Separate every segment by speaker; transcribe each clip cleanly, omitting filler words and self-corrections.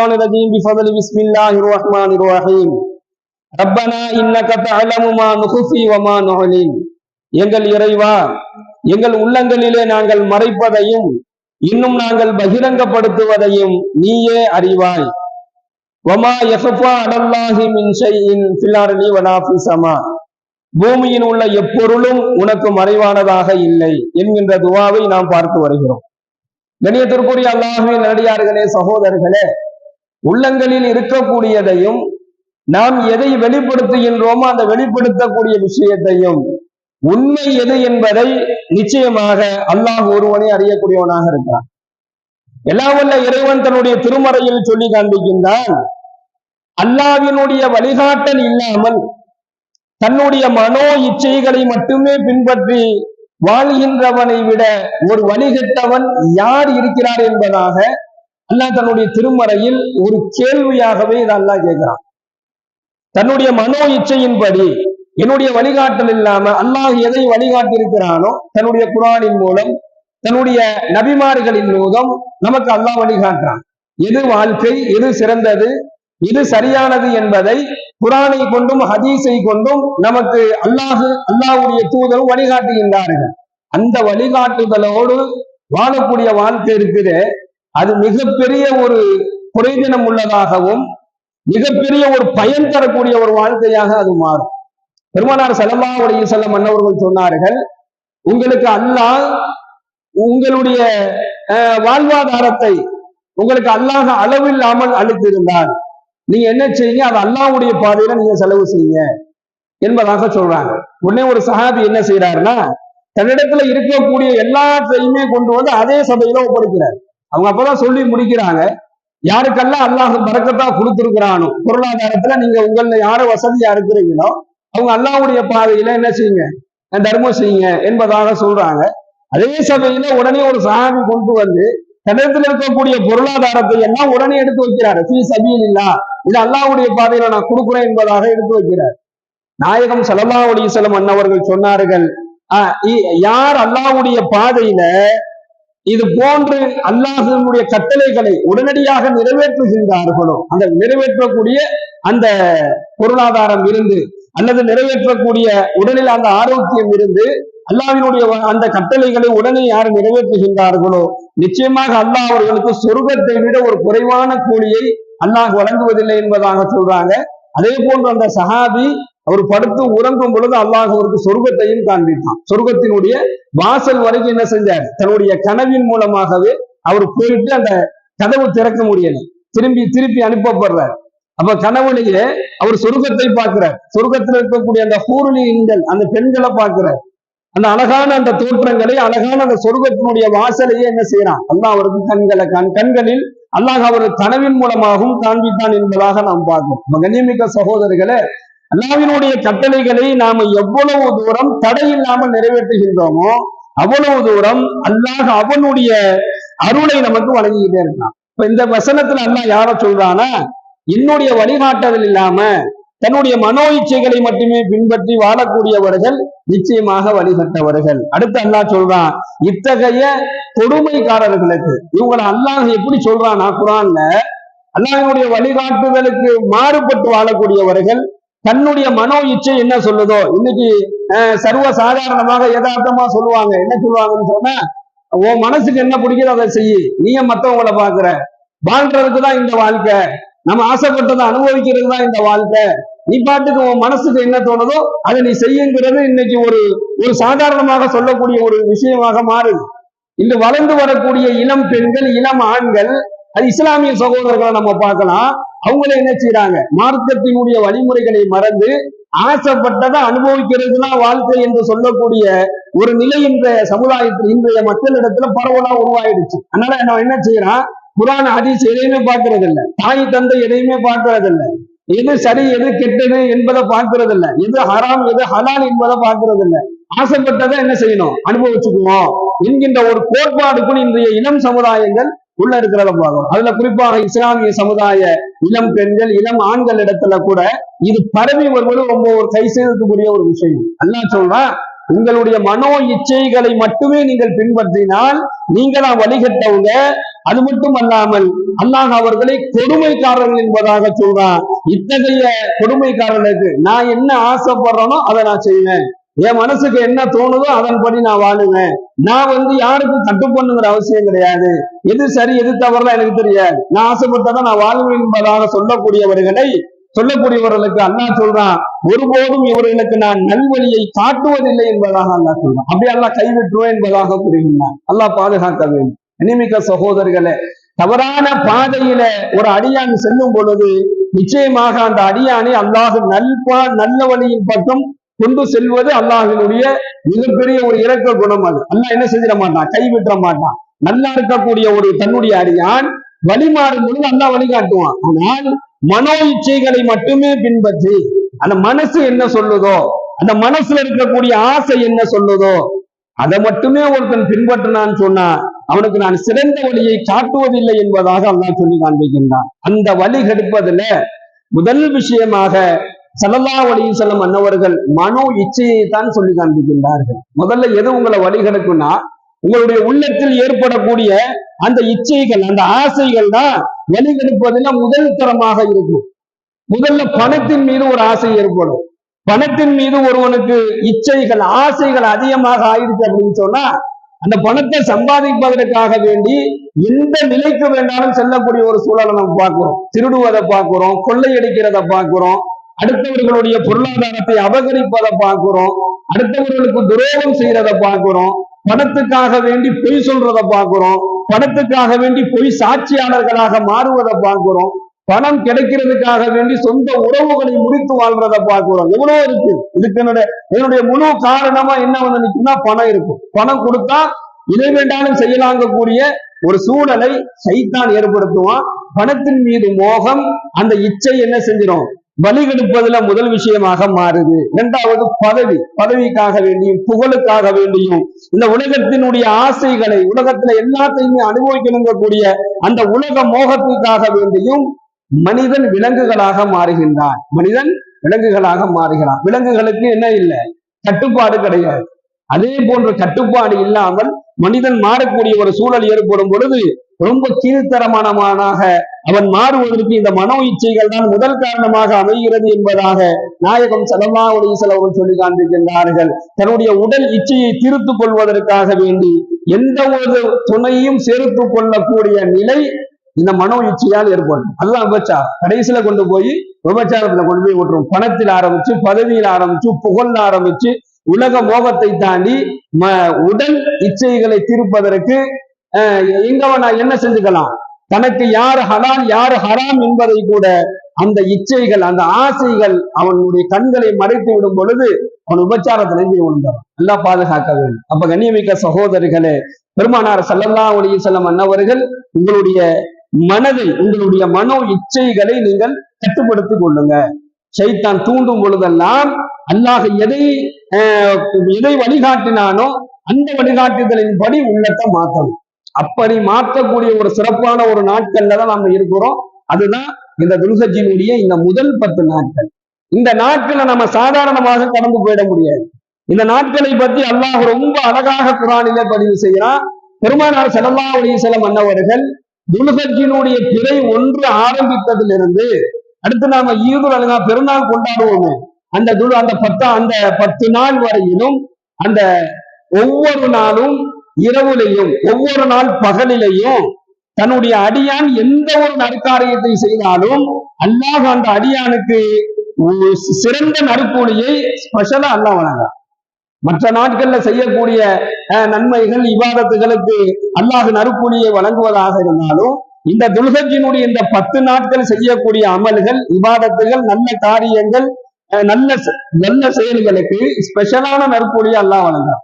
Speaker 1: الشيطان الرجيم بفضل بسم الله الرحمن الرحيم ربنا إنك تعلم ما نخفي وما نعلن எங்கள் இறைவா, எங்கள் உள்ளங்களிலே நாங்கள் மறைப்பதையும் இன்னும் நாங்கள் பகிரங்கப்படுத்துவதையும் நீயே அறிவாய். வமா யஃபா அலல்லாஹி மின் ஷைஇன் ஃபில் அர்லி வலா ஃபிஸ் ஸமா, பூமியில் உள்ள எப்பொருளும் உனக்கு மறைவானதாக இல்லை என்கின்ற துவாவை நாம் பார்த்து வருகிறோம். கண்ணியத்திற்குரிய அல்லாஹ்வின் நல்லடியார்களே, சகோதரர்களே, உள்ளங்களில் இருக்கக்கூடியதையும் நாம் எதை வெளிப்படுத்துகின்றோமோ அந்த வெளிப்படுத்தக்கூடிய விஷயத்தையும் உண்மை எது என்பதை நிச்சயமாக அல்லாஹ் ஒருவனே அறியக்கூடியவனாக இருக்கிறான். எல்லாம் வல்ல இறைவன் தன்னுடைய திருமறையில் சொல்லி காண்பிக்கின்றான், அல்லாஹ்வினுடைய வழிகாட்டல் இல்லாமல் தன்னுடைய மனோ இச்சைகளை மட்டுமே பின்பற்றி வாழ்கின்றவனை விட ஒரு வழிகட்டவன் யார் இருக்கிறார் என்பதாக அல்லாஹ் தன்னுடைய திருமறையில் ஒரு கேள்வியாகவே இதை அல்லாஹ் கேட்கிறான். தன்னுடைய மனோ இச்சையின்படி என்னுடைய வழிகாட்டல் இல்லாம அல்லாஹ் எதை வழிகாட்டி இருக்கிறானோ தன்னுடைய குர்ஆனின் மூலம் தன்னுடைய நபிமார்களின் மூலம் நமக்கு அல்லாஹ் வழிகாட்டுறான். எது வாழ்க்கை, எது சிறந்தது, எது சரியானது என்பதை குர்ஆனை கொண்டும் ஹதீஸை கொண்டும் நமக்கு அல்லாஹ்வுடைய தூதரும் வழிகாட்டுகின்றார்கள். அந்த வழிகாட்டுதலோடு வாழக்கூடிய வாழ்க்கை இருக்குது, அது மிகப்பெரிய ஒரு பிரயோஜனம் உள்ளதாகவும் மிகப்பெரிய ஒரு பயன் தரக்கூடிய ஒரு வாழ்க்கையாக அது மாறும். பெருமானார் ஸல்லல்லாஹு அலைஹி வஸல்லம் அன்னவர்கள் சொன்னார்கள், உங்களுக்கு அல்லாஹ் உங்களுடைய வாழ்வாதாரத்தை உங்களுக்கு அல்லாஹ் அளவில்லாமல் அளித்திருந்தால் நீங்க என்ன செய்யுங்க, அது அல்லாஹ்வுடைய பாதையில நீங்க செலவு செய்யுங்க என்பதாக சொல்றாங்க. உடனே ஒரு சஹாபி என்ன செய்யறாருன்னா, தன்னிடத்துல இருக்கக்கூடிய எல்லாத்தையுமே கொண்டு வந்து அதே சபையில ஒப்படைக்கிறார். அவங்க அப்பதான் சொல்லி முடிக்கிறாங்க, யாருக்கெல்லாம் அல்லாஹ் பரக்கத்தா கொடுத்திருக்கிறானோ பொருளாதாரத்துல நீங்க உங்கள யார வசதியா இருக்கிறீங்களோ அவங்க அல்லாஹ்வுடைய பாதையில என்ன செய்யுங்க, தர்மம் செய்யுங்க என்பதாக சொல்றாங்க. அதே சபையில உடனே ஒரு சஹாபி கொண்டு வந்து தன்னிடத்தில் இருக்கக்கூடிய பொருளாதாரத்தை எல்லாம் உடனே எடுத்து வைக்கிறாரு. ஃபீ சபீலில்லாஹ், இது அல்லாஹ்வுடைய பாதையில நான் கொடுக்குறேன் என்பதாக எடுத்து வைக்கிறார். நாயகம் ஸல்லல்லாஹு அலைஹி வஸல்லம் அன்னவர்கள் சொன்னார்கள், யார் அல்லாஹ்வுடைய பாதையில இது போன்று அல்லாஹ்வினுடைய கட்டளைகளை உடனடியாக நிறைவேற்றுகின்றார்களோ, அந்த நிறைவேற்றக்கூடிய அந்த பொருளாதாரம் இருந்து அல்லது நிறைவேற்றக்கூடிய உடலில் அந்த ஆரோக்கியம் இருந்து அல்லாஹ்வினுடைய அந்த கட்டளைகளை உடனே யார் நிறைவேற்றுகின்றார்களோ நிச்சயமாக அல்லாஹ் அவர்களுக்கு சொர்க்கத்தை விட ஒரு குறைவான கூலியை அல்லாஹ் வழங்குவதில்லை என்பதாக சொல்றாங்க. அதே போன்று அந்த சஹாபி அவர் படுத்து உறங்கும் பொழுது அல்லாஹ் அவருக்கு சொர்க்கத்தையும் காண்பித்தான். சொர்க்கத்தினுடைய வாசல் வரைக்கும் என்ன செஞ்சார், தன்னுடைய கனவின் மூலமாகவே அவர் போயிட்டு அந்த கதவு திறக்க முடியல, திருப்பி அனுப்பப்படுறார். அப்ப கனவுலேயே அவர் சொர்க்கத்தை பார்க்கிறார். சொர்க்கத்தில் இருக்கக்கூடிய அந்த ஹூருலின்கள், அந்த பெண்களை பார்க்கிறார். அந்த அழகான அந்த தோற்றங்களை, அழகான அந்த சொர்க்கத்தினுடைய வாசலையே என்ன செய்யறான், அல்லாஹ் அவருக்கு கண்களில் அல்லாஹ் அவருக்கு கனவின் மூலமாகவும் காண்பித்தான் என்பதாக நாம் பார்க்கிறோம். கண்ணியமிக்க சகோதரர்களே, அல்லாஹ்வினுடைய கட்டளைகளை நாம எவ்வளவு தூரம் தடை இல்லாமல் நிறைவேற்றுகின்றோமோ அவ்வளவு தூரம் அல்லாஹ் அவனுடைய அருளை நமக்கு வழங்கிக்கிட்டே இருக்கான். இப்ப இந்த வசனத்துல அல்லாஹ் யார சொல்றானா, என்னுடைய வழிகாட்டுதல் இல்லாம தன்னுடைய மனோ இச்சைகளை மட்டுமே பின்பற்றி வாழக்கூடியவர்கள் நிச்சயமாக வழிகட்டவர்கள். அடுத்து அல்லாஹ் சொல்றான், இத்தகைய கொடுமைக்காரர்களுக்கு இவங்களை அல்லாஹ் எப்படி சொல்றான்னா, குர்ஆன்ல அல்லாஹ்வுடைய வழிகாட்டுதலுக்கு மாறுபட்டு வாழக்கூடியவர்கள் தன்னுடைய மனோ இச்சை என்ன சொல்லுதோ, இன்னைக்கு சர்வ சாதாரணமாக யதார்த்தமா சொல்லுவாங்க. என்ன சொல்லுவாங்கன்னு சொன்னா, உன் மனசுக்கு என்ன பிடிக்குதோ அதை செய்யி, நீங்க மத்தவங்களை பாக்குற, வாழ்றதுக்கு தான் இந்த வாழ்க்கை, நம்ம ஆசைப்பட்டதை அனுபவிக்கிறது தான் இந்த வாழ்க்கை, நீ பாட்டுக்கு உன் மனசுக்கு என்ன தோணுதோ அதை நீ செய்யுங்கிறது இன்னைக்கு ஒரு சாதாரணமாக சொல்லக்கூடிய ஒரு விஷயமாக மாறுது. இன்று வளர்ந்து வரக்கூடிய இளம் பெண்கள், இளம் ஆண்கள், அது இஸ்லாமிய சகோதரர்களை நம்ம பார்க்கலாம், அவங்களே என்ன செய்யறாங்க, மார்க்கத்தினுடைய வழிமுறைகளை மறந்து ஆசைப்பட்டதை அனுபவிக்கிறது தான் வாழ்க்கை என்று சொல்லக்கூடிய ஒரு நிலை இன்றைய சமுதாயத்தில், இன்றைய மக்களிடத்துல பரவலா உருவாயிடுச்சு. அதனால நான் என்ன செய்யறான், குர்ஆன் ஹதீஸ் எதையுமே பார்க்கறது இல்லை, தாய் தந்தை எதையுமே பார்க்கறது இல்லை, எது சரி எது கெட்டது என்பதை பார்க்கறது இல்லை, எது ஹராம் எது ஹலால் என்பதை பார்க்கறது இல்லை, ஆசைப்பட்டதை என்ன செய்யணும், அனுபவிச்சுக்குவோம் என்கின்ற ஒரு கோட்பாடுக்குள் இன்றைய இளம் சமுதாயங்கள் உள்ள இருக்கிறத பார்க்கணும். அதுல குறிப்பாக இஸ்லாமிய சமுதாய இளம் பெண்கள், இளம் ஆண்கள் இடத்துல கூட இது பரவி வருவது ரொம்ப ஒரு கை செய்யறதுக்குரிய ஒரு விஷயம். அல்லாஹ் சொல்றான், உங்களுடைய மனோ இச்சைகளை மட்டுமே நீங்கள் பின்பற்றினால் நீங்களா வழிகட்டவங்க. அது மட்டும் அல்லாமல் அல்லாஹ் அவர்களை கொடுமைக்காரர்கள் என்பதாக சொல்றான். இத்தகைய கொடுமைக்காரர்களுக்கு நான் என்ன ஆசைப்படுறேனோ அதை நான் செய்வேன், என் மனசுக்கு என்ன தோணுதோ அதன்படி நான் வாழுவேன், நான் யாருக்கும் கட்டுப்பண்ணுங்கிற அவசியம் கிடையாது, எது சரி எது தவறுலாம் எனக்கு தெரியாது, நான் ஆசைப்பட்டதான் நான் வாழ்வேன் என்பதாக சொல்லக்கூடியவர்களுக்கு அல்லாஹ் சொல்றான், ஒருபோதும் இவர்களுக்கு நான் நல்வழியை காட்டுவதில்லை என்பதாக அல்லாஹ் சொல்றான். அப்படி அல்லாஹ் கைவிட்டுருவேன் என்பதாக கூறுகின்றான். அல்லாஹ் பாதுகாக்க வேண்டும். இனிமிக்க சகோதரர்களே, தவறான பாதையில ஒரு அடியான் செல்லும் பொழுது நிச்சயமாக அந்த அடியானை அல்லாஹ் நல்ல வழியின் பக்கம் கொண்டு செல்வது அல்லாஹினுடைய மிகப்பெரிய ஒரு இரக்க குணம். அது அல்லாஹ் என்ன செஞ்சிட மாட்டான், கைவிட்ட மாட்டான். நல்லா இருக்கக்கூடிய ஒரு தன்னுடைய அடியான் வழிமாறும் பொழுது அல்லாஹ் வழிகாட்டுவான். ஆனால் மனோ இச்சைகளை மட்டுமே பின்பற்றி அந்த மனசு என்ன சொல்லுதோ, அந்த மனசுல இருக்கக்கூடிய ஆசை என்ன சொல்லுதோ அதை மட்டுமே ஒருத்தன் பின்பற்றினான்னு சொன்னா அவனுக்கு நான் சிறந்த வழியை காட்டுவதில்லை என்பதாக அல்லாஹ் சொல்லி காண்பிக்கின்றான். அந்த வழி கெடுப்பதுல முதல் விஷயமாக ஸல்லல்லாஹு அலைஹி வஸல்லம் அன்னவர்கள் மனோ இச்சையை தான் சொல்லி காண்பிக்கின்றார்கள். முதல்ல எது உங்களை வழி கெடுக்கும்னா உங்களுடைய உள்ளத்தில் ஏற்படக்கூடிய அந்த இச்சைகள், அந்த ஆசைகள் தான் வழி கெடுப்பதுல முதல் தரமாக இருக்கும். முதல்ல பணத்தின் மீது ஒரு ஆசை ஏற்படும். பணத்தின் மீது ஒருவனுக்கு இச்சைகள், ஆசைகள் அதிகமாக ஆயிடுச்சு அப்படின்னு சொன்னா அந்த பணத்தை சம்பாதிப்பதற்காக வேண்டி எந்த நிலைக்கு வேண்டாலும் செல்லக்கூடிய ஒரு சூழலை நம்ம பார்க்கிறோம். திருடுவதை பார்க்கிறோம், கொள்ளையடிக்கிறத பார்க்கிறோம், அடுத்தவர்களுடைய பொருளாதாரத்தை அபகரிப்பதை பார்க்கிறோம், அடுத்தவர்களுக்கு துரோகம் செய்யறதை பார்க்கிறோம், பணத்துக்காக வேண்டி பொய் சொல்றதை பார்க்கிறோம், பணத்துக்காக வேண்டி பொய் சாட்சியாளர்களாக மாறுவதை பார்க்கிறோம், பணம் கிடைக்கிறதுக்காக வேண்டி சொந்த உறவுகளை முறித்து வாழ்றதை பார்க்கிறோம். எவ்வளவு இருக்கு. இதுக்கு என்னுடைய முழு காரணமா என்ன நிற்கும்னா பணம் இருக்கும். பணம் கொடுத்தா இதை வேண்டாலும் செய்யலாங்கக்கூடிய ஒரு சூழலை சைத்தான் ஏற்படுத்துவான். பணத்தின் மீது மோகம், அந்த இச்சை என்ன செஞ்சிடும், பலி கெடுப்பதுல முதல் விஷயமாக மாறுது. இரண்டாவது பதவிக்காக வேண்டியும் புகழுக்காக வேண்டியும் இந்த உலகத்தினுடைய ஆசைகளை, உலகத்துல எல்லாத்தையுமே அனுபவிக்கணுங்கக்கூடிய அந்த உலக மோகத்துக்காக வேண்டியும் மனிதன் விலங்குகளாக மாறுகின்றான். விலங்குகளுக்கு என்ன இல்லை, கட்டுப்பாடு கிடையாது. அதே போன்ற கட்டுப்பாடு இல்லாமல் மனிதன் மாறக்கூடிய ஒரு சூழல் ஏற்படும் பொழுது ரொம்ப கீழ்த்தரமானவனாக அவன் மாறுவதற்கு இந்த மனோ இச்சைகள் தான் முதல் காரணமாக அமைகிறது என்பதாக நாயகம் ஸல்லல்லாஹு அலைஹி வஸல்லம் அவர்கள் சொல்லி காண்பிக்கின்றார்கள். தன்னுடைய உடல் இச்சையை தீர்த்துக் கொள்வதற்காக வேண்டி எந்த ஒரு துணையும் சேர்த்துக் கொள்ளக்கூடிய நிலை இந்த மனோ இச்சையால் ஏற்படும். அதுதான் விபச்சாரம். கடைசியில கொண்டு போய் விபச்சாரத்துல கொண்டு போய் விட்டுரும். பணத்தில் ஆரம்பிச்சு, பதவியில் ஆரம்பிச்சு, புகழ் ஆரம்பிச்சு, உலக மோகத்தை தாண்டி உடல் இச்சைகளை தீர்ப்பதற்கு எங்கவனா என்ன செஞ்சுக்கலாம், தனக்கு யார் ஹலால் யார் ஹராம் என்பதை கூட அந்த இச்சைகள், அந்த ஆசைகள் அவனுடைய கண்களை மறைத்து விடும் பொழுது அவன் விபச்சாரத்திலே போய் விழுந்தான். நல்லா பாதுகாக்க வேண்டும். அப்ப கண்ணியமிக்க சகோதரர்களே, பெருமானார் ஸல்லல்லாஹு அலைஹி வஸல்லம் அன்னவர்கள் உங்களுடைய மனதை, உங்களுடைய மனோ இச்சைகளை நீங்கள் கட்டுப்படுத்திக் கொள்ளுங்க. ஷைத்தான் தூண்டும் பொழுதெல்லாம் அல்லாஹ் எதை வழிகாட்டினானோ அந்த வழிகாட்டுதலின் படி உள்ளத்தை மாற்றணும். அப்படி மாற்றக்கூடிய ஒரு சிறப்பான ஒரு நாட்கள்ல தான் நம்ம இருக்கிறோம். அதுதான் இந்த துல்ஹஜ்ஜினுடைய இந்த முதல் 10 நாட்கள். இந்த நாட்களை நம்ம சாதாரணமாக கடந்து போயிட முடியாது. இந்த நாட்களை பற்றி அல்லாஹ் ரொம்ப அழகாக குர்ஆனிலே பதிவு செய்கிறான். பெருமானார் ஸல்லல்லாஹு அலைஹி வஸல்லம் அன்னவர்கள் துல்ஹஜ்ஜினுடைய பிறை 1 ஆரம்பித்ததிலிருந்து அடுத்து நாம ஈதுல் அல்ஹா பெருநாள் கொண்டாடுவோமே, அந்த 10 நாள் வரையிலும் அந்த ஒவ்வொரு நாளும் இரவுலையும் ஒவ்வொரு நாள் பகலிலையும் தன்னுடைய அடியான் எந்த ஒரு நற்காரியத்தை செய்தாலும் அல்லாஹ் அந்த அடியானுக்கு சிறந்த நற்கூலியை ஸ்பெஷலா அல்லாஹ் வழங்குறான். மற்ற நாட்கள்ல செய்யக்கூடிய நன்மைகள் இபாதத்துகளுக்கு அல்லாஹ் நற்கூலியை வழங்குவதாக இருந்தாலும் இந்த துல்ஹஜ்ஜினுடைய இந்த 10 நாட்கள் செய்யக்கூடிய அமல்கள், இபாதத்துகள், நல்ல காரியங்கள், நல்ல செயல்களுக்கு ஸ்பெஷலான நற்கூலியை அல்லாஹ் வழங்குறான்.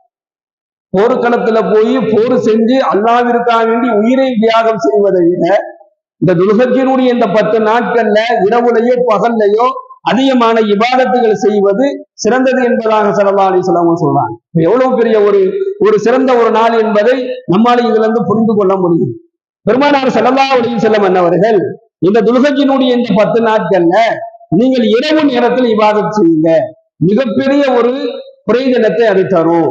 Speaker 1: போர்க்களத்துல போய் போர் செஞ்சு அல்லாஹ்விற்காக வேண்டி உயிரை தியாகம் செய்வதை விட இந்த துல்ஹஜ்ஜினுடைய இந்த 10 நாட்கள்ல இரவுலையோ பகல்லையோ அதிகமான இபாதத்துகள் செய்வது சிறந்தது என்பதாக ஸல்லல்லாஹு அலைஹி வஸல்லம் சொல்றாங்க. எவ்வளவு பெரிய ஒரு சிறந்த ஒரு நாள் என்பதை நம்மால இதுல இருந்து புரிந்து கொள்ள முடியும். பெருமானார் ஸல்லல்லாஹு அலைஹி வஸல்லம் அன்னவர்கள் இந்த துல்ஹஜ்ஜினுடைய இந்த 10 நாட்கள்ல நீங்கள் இரவு நேரத்தில் இபாதத் செய்யுங்க. மிகப்பெரிய ஒரு பிரயோஜனத்தை அது தரும்.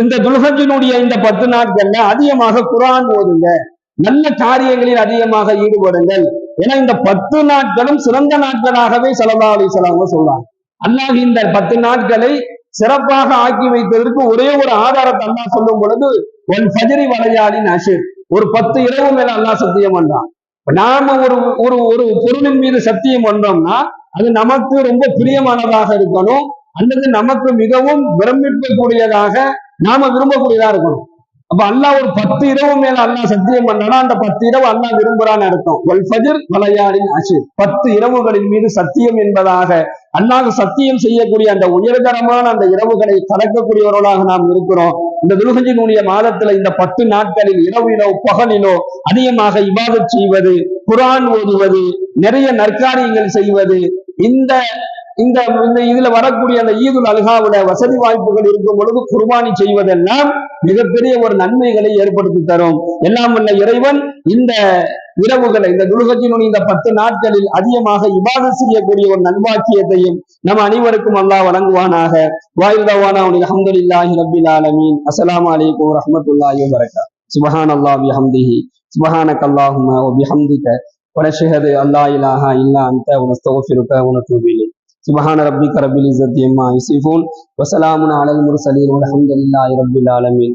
Speaker 1: இந்த துல்ஹஜ்ஜினுடைய இந்த 10 நாட்கள்ல அதிகமாக குர்ஆன் ஓதுங்க, நல்ல காரியங்களில் அதிகமாக ஈடுபடுங்கள். ஏன்னா இந்த 10 நாட்களும் சிறந்த நாட்களாகவே ஸல்லல்லாஹு அலைஹி வஸல்லம் சொல்றாங்க. அல்லாஹ் இந்த 10 நாட்களை சிறப்பாக ஆக்கி வைத்ததற்கு ஒரே ஒரு ஆதாரத்தை அல்லாஹ் சொல்லும் பொழுது ஒன் ஃபஜ்ரி வலையாலின் அஷ்ர், ஒரு 10 இரவு மேல அல்லாஹ் சத்தியம் பண்றான். நாம ஒரு ஒரு ஒரு பொருளின் மீது சத்தியம் பண்றோம்னா அது நமக்கு ரொம்ப பிரியமானதாக இருக்கணும், அல்லது நமக்கு மிகவும் பிரமிக்கக்கூடியதாக நாம விரும்பக்கூடியதா இருக்கணும். அப்ப அல்லாஹ் ஒரு 10 இரவு மேல அல்லாஹ் சத்தியம் பண்ணா அந்த 10 இரவு அல்லாஹ் விரும்புறான்னு அர்த்தம். வல் ஃபஜ்ர் வலையாலின் அஷ்ர், 10 இரவுகளின் மீது சத்தியம் என்பதாக அல்லாஹ் சத்தியம் செய்யக்கூடிய அந்த உயர்தரமான அந்த இரவுகளை கலக்கக்கூடியவர்களாக நாம் இருக்கிறோம். இந்த துல்ஹஜ்ஜினுடைய மாதத்துல இந்த 10 நாட்களில் இரவிலோ பகலிலோ அதிகமாக இபாதத் செய்வது, குர்ஆன் ஓதுவது, நிறைய நற்காரியங்கள் செய்வது, இந்த இந்த இதுல வரக்கூடிய அந்த ஈதுல் அல்ஹாவுல வசதி வாய்ப்புகள் இருக்கும் பொழுது குர்பானி செய்வதெல்லாம் மிகப்பெரிய ஒரு நன்மைகளை ஏற்படுத்தி தரும். எல்லாம் வல்ல இறைவன் இந்த இரவுகளை, இந்த துல்ஹஜ்ஜினுடைய இந்த 10 நாட்களில் அதிகமாக இபாதத் செய்யக்கூடிய ஒரு நன்பாக்கியத்தையும் நம் அனைவருக்கும் அல்லாஹ் வழங்குவானாக. வாயில்தவானா அல்ஹம்துலில்லாஹி ரப்பில் ஆலமீன். அஸ்ஸலாமு அலைக்கும் வரஹ்மத்துல்லாஹி வபரகாத்துஹு. சுப்ஹானல்லாஹி வபிஹம்திஹி சுப்ஹானக்கல்லாஹும்ம வபிஹம்திக வனஷ்ஹது அல்லா இலாஹா இல்லா அன்த வனஸ்தக்ஃபிருக வனதூபு இலைக். சுப்ஹான ரப்பிக ரப்பில் இஸ்ஸத்தி அம்மா யசிஃபூன் வஸலாமுன் அலல் முர்ஸலீன் வல்ஹம்துலில்லாஹி ரப்பில் ஆலமீன்.